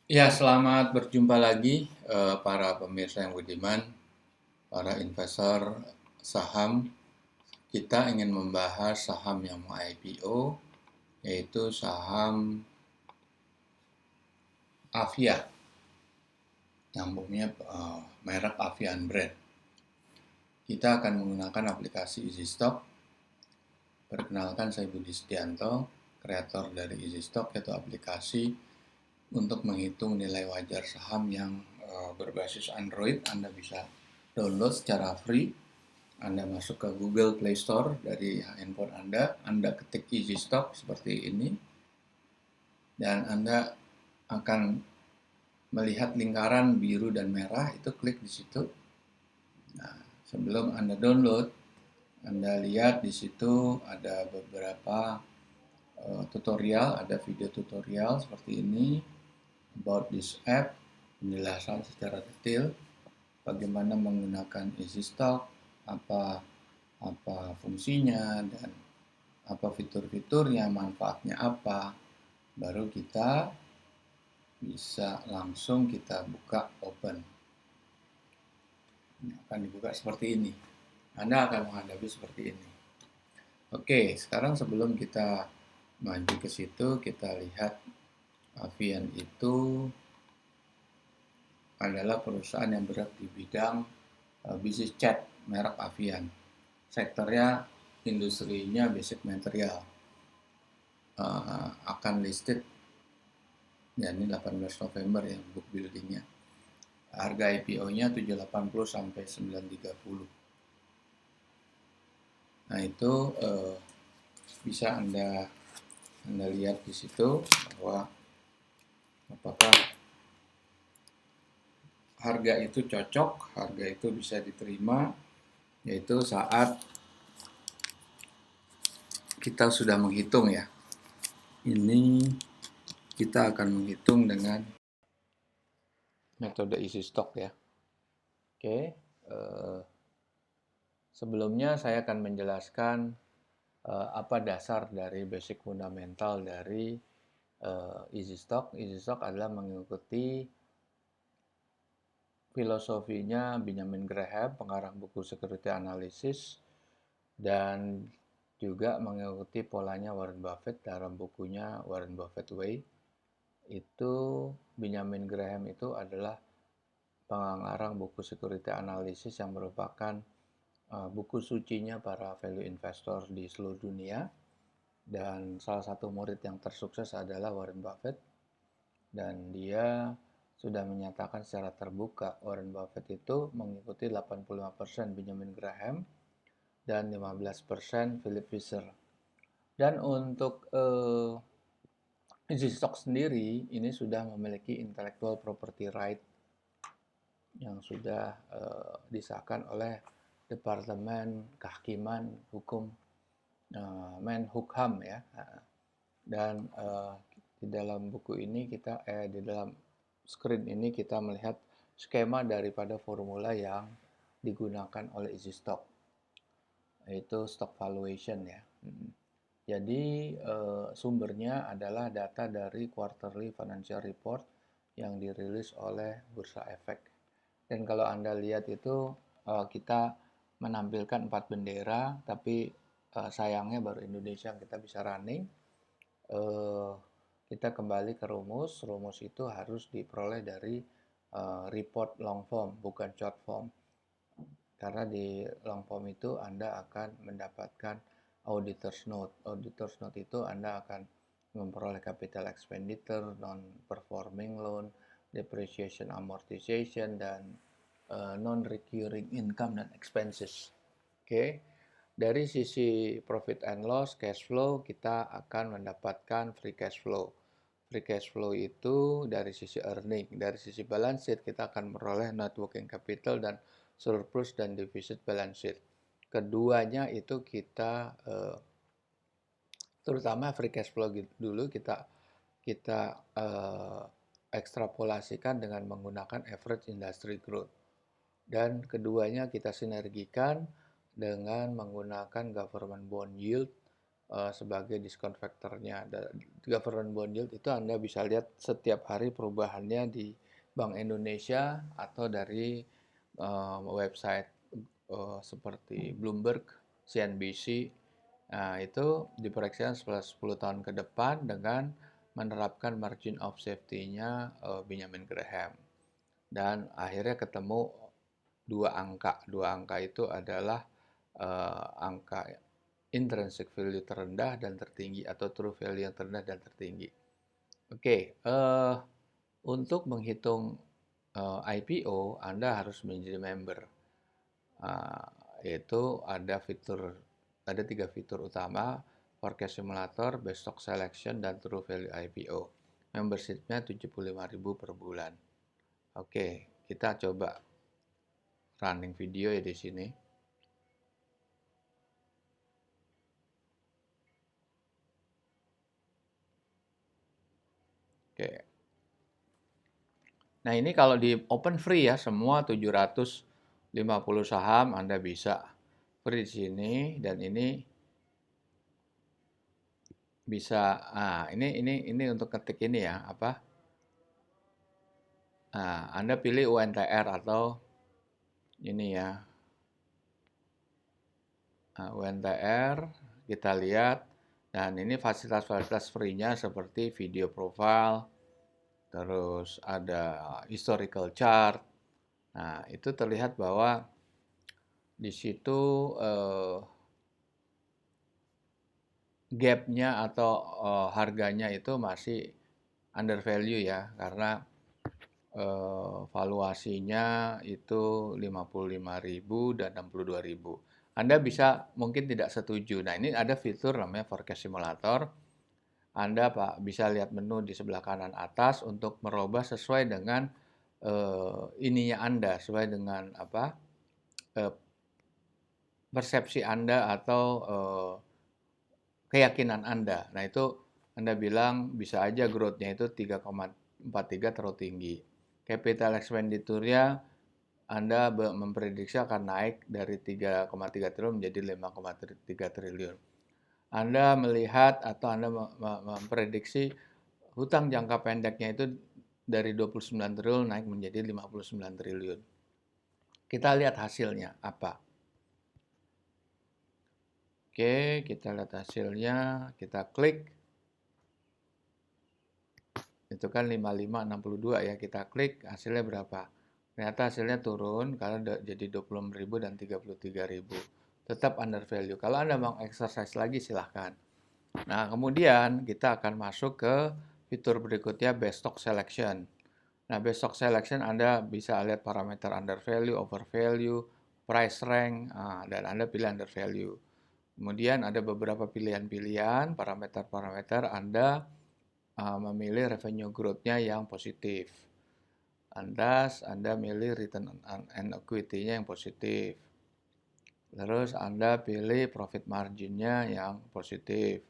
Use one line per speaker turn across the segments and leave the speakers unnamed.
Ya, selamat berjumpa lagi para pemirsa yang budiman, para investor saham. Kita ingin membahas saham yang mau IPO, yaitu saham Avia, yang punya merek Avian Brand. Kita akan menggunakan aplikasi EasyStock. Perkenalkan, saya Budi Setianto, kreator dari EasyStock, yaitu aplikasi untuk menghitung nilai wajar saham yang berbasis Android. Anda bisa download secara free. Anda masuk ke Google Play Store dari handphone Anda ketik Easy Stock seperti ini, dan Anda akan melihat lingkaran biru dan merah, itu klik di situ. Nah, sebelum Anda download, Anda lihat di situ ada beberapa tutorial, ada video tutorial seperti ini, about this app, penjelasan secara detail, bagaimana menggunakan Easy Stock, apa fungsinya, dan apa fitur-fiturnya, manfaatnya apa. Baru kita bisa langsung kita buka open. Ini akan dibuka seperti ini. Anda akan menghadapi seperti ini. Oke, sekarang sebelum kita maju ke situ, kita lihat Avian itu adalah perusahaan yang bergerak di bidang bisnis chat, merek Avian. Sektornya, industrinya basic material. Akan listed, ya ini 18 November ya book buildingnya. Harga IPO-nya 780 sampai 930. Nah, itu bisa Anda lihat di situ bahwa apakah harga itu cocok, harga itu bisa diterima, yaitu saat kita sudah menghitung ya. Ini kita akan menghitung dengan metode isi stok ya. Oke, sebelumnya saya akan menjelaskan apa dasar dari basic fundamental dari Easy Stock. Easy Stock adalah mengikuti filosofinya Benjamin Graham, pengarang buku Security Analysis, dan juga mengikuti polanya Warren Buffett dalam bukunya Warren Buffett Way. Itu Benjamin Graham itu adalah pengarang buku Security Analysis yang merupakan buku sucinya para value investor di seluruh dunia. Dan salah satu murid yang tersukses adalah Warren Buffett, dan dia sudah menyatakan secara terbuka Warren Buffett itu mengikuti 85% Benjamin Graham dan 15% Philip Fisher. Dan untuk Easy Stock sendiri ini sudah memiliki intellectual property right yang sudah disahkan oleh Departemen Kehakiman Hukum Menhukham ya. Dan di dalam buku ini di dalam screen ini kita melihat skema daripada formula yang digunakan oleh Easy Stock, yaitu stock valuation ya. Jadi sumbernya adalah data dari quarterly financial report yang dirilis oleh Bursa Efek. Dan kalau Anda lihat itu kita menampilkan 4 bendera, tapi sayangnya baru Indonesia yang kita bisa running. Kita kembali ke rumus. Rumus itu harus diperoleh dari report long form, bukan short form. Karena di long form itu Anda akan mendapatkan auditor's note. Auditor's note itu Anda akan memperoleh capital expenditure, non-performing loan, depreciation amortization, dan non-recurring income dan expenses. Oke. Dari sisi profit and loss, cash flow, kita akan mendapatkan free cash flow. Free cash flow itu dari sisi earning. Dari sisi balance sheet, kita akan meroleh net working capital dan surplus dan deficit balance sheet. Keduanya itu kita, terutama free cash flow dulu kita ekstrapolasikan dengan menggunakan average industry growth. Dan keduanya kita sinergikan dengan menggunakan government bond yield sebagai diskon faktornya. Government bond yield itu Anda bisa lihat setiap hari perubahannya di Bank Indonesia atau dari website seperti Bloomberg, CNBC. Nah, itu diproyeksikan 10 tahun ke depan dengan menerapkan margin of safety-nya Benjamin Graham. Dan akhirnya ketemu dua angka. Dua angka itu adalah angka intrinsic value terendah dan tertinggi atau true value yang terendah dan tertinggi. Oke, untuk menghitung IPO, Anda harus menjadi member. Yaitu ada 3 fitur utama, forecast simulator, best stock selection, dan true value IPO. Membershipnya 75.000 per bulan. Oke, kita coba running video ya di sini. Oke. Nah, ini kalau di open free ya, semua 750 saham Anda bisa free di sini, dan ini bisa ini untuk ketik ini ya, apa? Nah, Anda pilih UNTR atau ini ya. Nah, UNTR kita lihat, dan ini fasilitas-fasilitas free-nya seperti video profile, terus ada historical chart. Nah, itu terlihat bahwa di situ gap-nya atau harganya itu masih under value ya, karena valuasinya itu 55.000 dan 62.000. Anda bisa mungkin tidak setuju. Nah, ini ada fitur namanya forecast simulator. Anda Pak bisa lihat menu di sebelah kanan atas untuk merubah sesuai dengan ininya Anda, sesuai dengan apa? Persepsi Anda atau keyakinan Anda. Nah, itu Anda bilang bisa aja growth-nya itu 3,43 terlalu tinggi. Capital expenditure-nya Anda memprediksi akan naik dari 3,3 triliun menjadi 5,3 triliun. Anda melihat atau Anda memprediksi hutang jangka pendeknya itu dari 29 triliun naik menjadi 59 triliun. Kita lihat hasilnya apa. Oke, kita lihat hasilnya, kita klik. Itu kan 5562 ya, kita klik, hasilnya berapa? Ternyata hasilnya turun karena jadi 26.000 dan 33.000. Tetap under value. Kalau Anda mau exercise lagi silahkan. Nah, kemudian kita akan masuk ke fitur berikutnya, best stock selection. Nah, best stock selection Anda bisa lihat parameter under value, over value, price rank, dan Anda pilih under value. Kemudian ada beberapa pilihan-pilihan, parameter-parameter Anda memilih revenue growth-nya yang positif. Anda milih return on equity-nya yang positif. Terus Anda pilih profit margin-nya yang positif.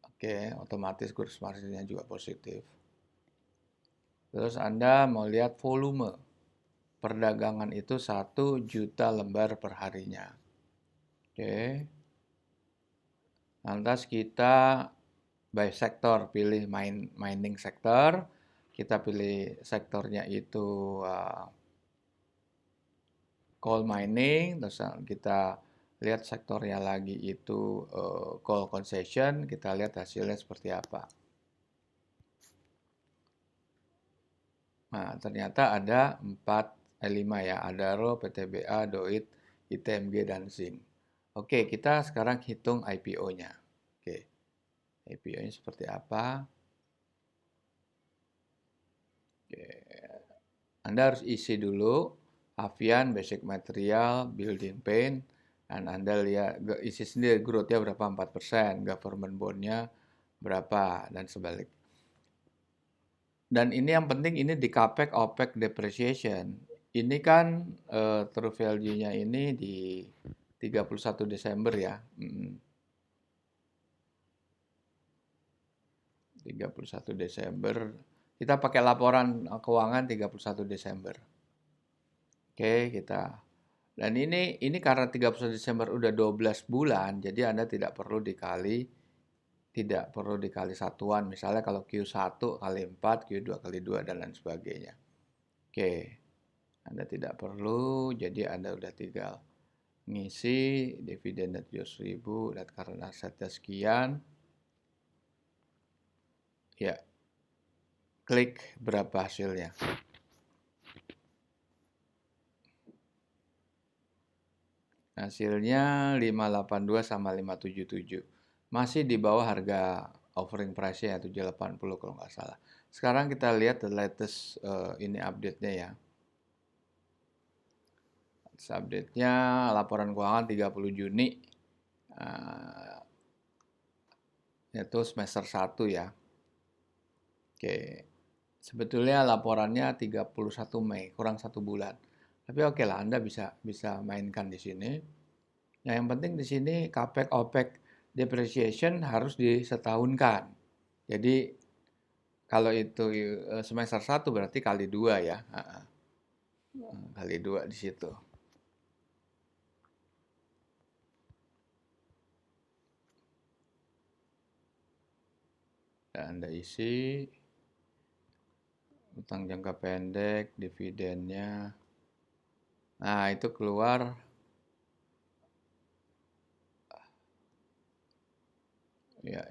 Oke, otomatis gross margin-nya juga positif. Terus Anda mau lihat volume. Perdagangan itu 1 juta lembar per harinya. Oke. Lantas kita by sektor, pilih mining sektor. Kita pilih sektornya itu coal mining, terus kita lihat sektornya lagi itu coal concession, kita lihat hasilnya seperti apa. Nah, ternyata ada 5 ya, Adaro, PTBA, Doit, ITMG, dan Zinc. Oke, kita sekarang hitung IPO-nya. Oke, IPO-nya seperti apa? Oke. Anda harus isi dulu Avian, Basic Material, Building Paint, dan Anda lihat isi sendiri growth-nya berapa, 4%, government bond-nya berapa, dan sebalik. Dan ini yang penting, ini di CAPEX, OPEX, depreciation. Ini kan true value-nya ini di 31 Desember ya. 31 Desember. Kita pakai laporan keuangan 31 Desember. Oke, kita Dan ini karena 31 Desember udah 12 bulan, jadi Anda tidak perlu dikali satuan. Misalnya kalau Q1 kali 4, Q2 kali 2, dan lain sebagainya. Oke, Anda tidak perlu, jadi Anda udah tinggal ngisi dividen 700.000 dan karena asetnya sekian, ya klik berapa hasilnya. Hasilnya 582 sama 577. Masih di bawah harga offering price-nya 780 kalau nggak salah. Sekarang kita lihat the latest ini update-nya ya. Update-nya laporan keuangan 30 Juni. Itu semester 1 ya. Oke. Sebetulnya laporannya 31 Mei, kurang 1 bulan. Tapi oke lah, Anda bisa mainkan di sini. Nah, yang penting di sini capex opex depreciation harus disetahunkan. Jadi kalau itu semester 1 berarti kali 2 ya. Kali 2 di situ. Dan Anda isi utang jangka pendek, dividennya. Nah, itu keluar. Ya.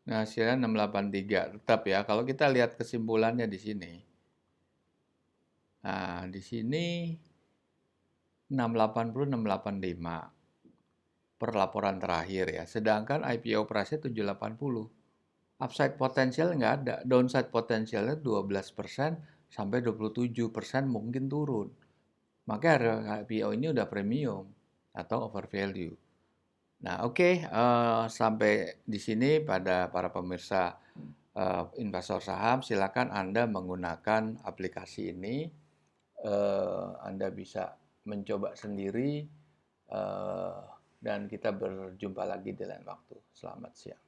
Nah, hasilnya 683 tetap ya. Kalau kita lihat kesimpulannya di sini. Nah, di sini 680 685 per laporan terakhir ya. Sedangkan IPO price-nya 780. Upside potensial nggak ada. Downside potensialnya 12% sampai 27% mungkin turun. Maka harga IPO ini udah premium atau overvalue. Nah, oke, sampai di sini pada para pemirsa investor saham, silakan Anda menggunakan aplikasi ini. Anda bisa mencoba sendiri dan kita berjumpa lagi di lain waktu. Selamat siang.